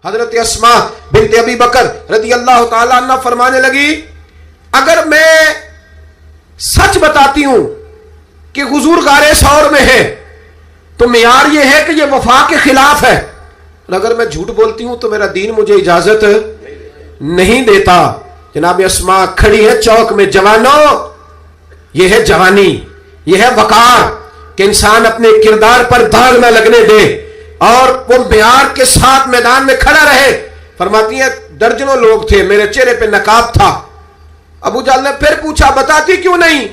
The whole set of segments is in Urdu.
حضرت اسما بنت ابی بکر رضی اللہ تعالیٰ عنہ فرمانے لگی اگر میں سچ بتاتی ہوں کہ حضور غار ثور میں ہے تو معیار یہ ہے کہ یہ وفا کے خلاف ہے، اور اگر میں جھوٹ بولتی ہوں تو میرا دین مجھے اجازت نہیں دیتا۔ جناب اسما کھڑی ہے چوک میں، جوانوں یہ ہے جوانی، یہ ہے وقار کہ انسان اپنے کردار پر داغ نہ لگنے دے اور وہ معیار کے ساتھ میدان میں کھڑا رہے۔ فرماتی ہیں درجنوں لوگ تھے، میرے چہرے پہ نقاب تھا۔ ابو جہل نے پھر پوچھا بتاتی کیوں نہیں؟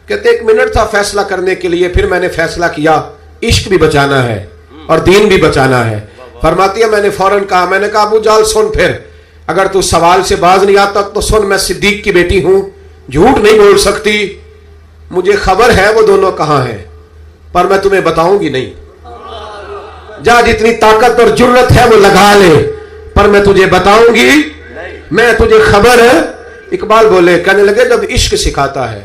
کہتے 1 منٹ تھا فیصلہ کرنے کے لیے، پھر میں نے فیصلہ کیا عشق بھی بچانا ہے اور دین بھی بچانا ہے۔ فرماتی ہے میں نے فوراً کہا، میں نے کہا ابو جہل سن، پھر اگر تو سوال سے باز نہیں آتا تو سن، میں صدیق کی بیٹی ہوں، جھوٹ نہیں بول سکتی، مجھے خبر ہے وہ دونوں کہاں ہیں، پر میں تمہیں بتاؤں گی نہیں۔ جا جتنی طاقت اور جرت ہے وہ لگا لے، پر میں تجھے بتاؤں گی میں تجھے خبر ہے۔ اقبال بولے، کہنے لگے جب عشق سکھاتا ہے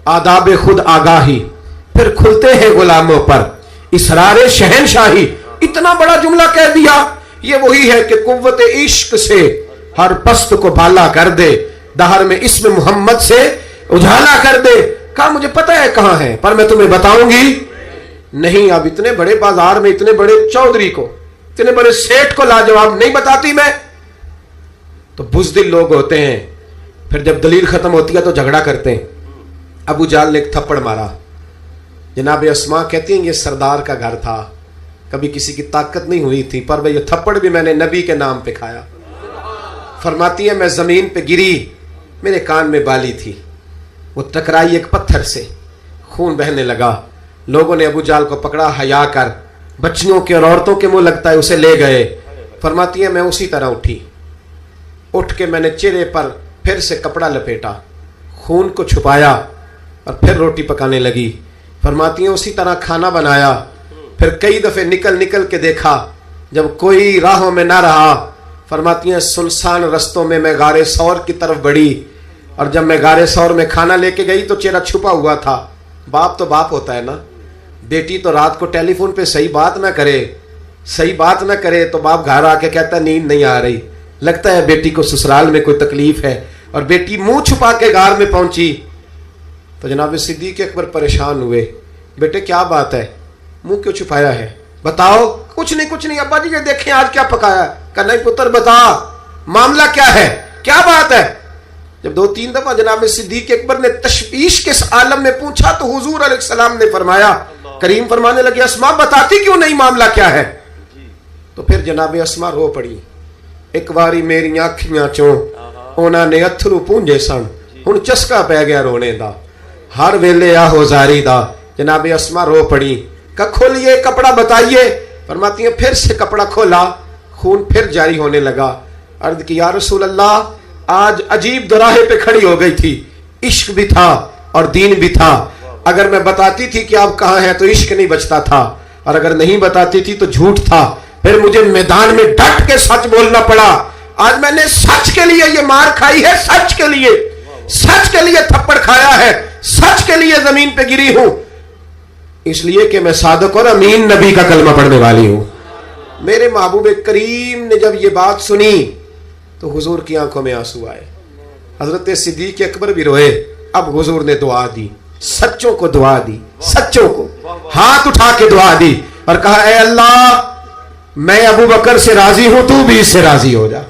آداب خود آگاہی، پھر کھلتے ہیں غلاموں پر اسرار شہنشاہی۔ اتنا بڑا جملہ کہہ دیا۔ یہ وہی ہے کہ قوت عشق سے ہر پست کو بالا کر دے، دہر میں اسم محمد سے اجالا کر دے۔ کہا مجھے پتہ ہے کہاں ہے، پر میں تمہیں بتاؤں گی نہیں۔ اب اتنے بڑے بازار میں اتنے بڑے چودھری کو، اتنے بڑے سیٹ کو لاجواب نہیں بتاتی میں۔ تو بزدل لوگ ہوتے ہیں، پھر جب دلیل ختم ہوتی ہے تو جھگڑا کرتے ہیں۔ ابو جہل نے ایک تھپڑ مارا۔ جناب اسما کہتی ہیں یہ سردار کا گھر تھا، کبھی کسی کی طاقت نہیں ہوئی تھی، پر یہ تھپڑ بھی میں نے نبی کے نام پہ کھایا۔ فرماتی ہے میں زمین پہ گری، میرے کان میں بالی تھی، وہ ٹکرائی ایک پتھر سے، خون بہنے لگا۔ لوگوں نے ابو جہل کو پکڑا، حیا کر، بچیوں کے اور عورتوں کے منہ لگتا ہے اسے لے گئے۔ فرماتی ہے میں اسی طرح اٹھی، اٹھ کے میں نے چہرے پر پھر سے کپڑا لپیٹا، خون کو چھپایا اور پھر روٹی پکانے لگی۔ فرماتی ہیں اسی طرح کھانا بنایا، پھر کئی دفعے نکل کے دیکھا، جب کوئی راہوں میں نہ رہا، فرماتی ہیں سنسان رستوں میں میں غار ثور کی طرف بڑھی، اور جب میں غار ثور میں کھانا لے کے گئی تو چہرہ چھپا ہوا تھا۔ باپ تو باپ ہوتا ہے نا، بیٹی تو رات کو ٹیلی فون پہ صحیح بات نہ کرے تو باپ گھر آ کے کہتا ہے نیند نہیں آ رہی، لگتا ہے بیٹی کو سسرال میں کوئی تکلیف ہے، اور بیٹی منہ چھپا کے غار میں پہنچی تو جناب صدیق اکبر پریشان ہوئے، بیٹے کیا بات ہے، منہ کیوں چھپایا ہے، بتاؤ۔ کچھ نہیں ابا جی یہ دیکھیں آج کیا پکایا ہے۔ کہ نہیں پتر بتا معاملہ کیا ہے، کیا بات ہے۔ جب 2-3 دفعہ جناب صدیق اکبر نے تشویش کے عالم میں پوچھا تو حضور علیہ السلام نے فرمایا، کریم فرمانے لگے اسما بتاتی کیوں نہیں معاملہ کیا ہے۔ تو پھر جناب اسما رو پڑی، ایک باری میری آنکھیاں چوں انہاں نے اتھرو پونجے سن، ہن چسکا پہ گیا رونے دا، ہر ویلے آہو زاری دا۔ جناب اسما رو پڑی، کہ کھولیے کپڑا بتائیے۔ فرماتی ہیں پھر سے کپڑا کھولا، خون پھر جاری ہونے لگا۔ عرض کی یا رسول اللہ آج عجیب دراہے پہ کھڑی ہو گئی تھی، عشق بھی تھا اور دین بھی تھا۔ اگر میں بتاتی تھی کہ آپ کہاں ہیں تو عشق نہیں بچتا تھا، اور اگر نہیں بتاتی تھی تو جھوٹ تھا، پھر مجھے میدان میں ڈٹ کے سچ بولنا پڑا۔ آج میں نے سچ کے لیے یہ مار کھائی ہے، سچ کے لیے تھپڑ کھایا ہے، سچ کے لیے زمین پہ گری ہوں، اس لیے کہ میں صادق اور امین نبی کا کلمہ پڑھنے والی ہوں۔ میرے محبوب کریم نے جب یہ بات سنی تو حضور کی آنکھوں میں آنسو آئے، حضرت صدیق اکبر بھی روئے۔ اب حضور نے دعا دی، سچوں کو دعا دی، سچوں کو ہاتھ اٹھا کے دعا دی اور کہا اے اللہ میں ابو بکر سے راضی ہوں، تو بھی اس سے راضی ہو جا۔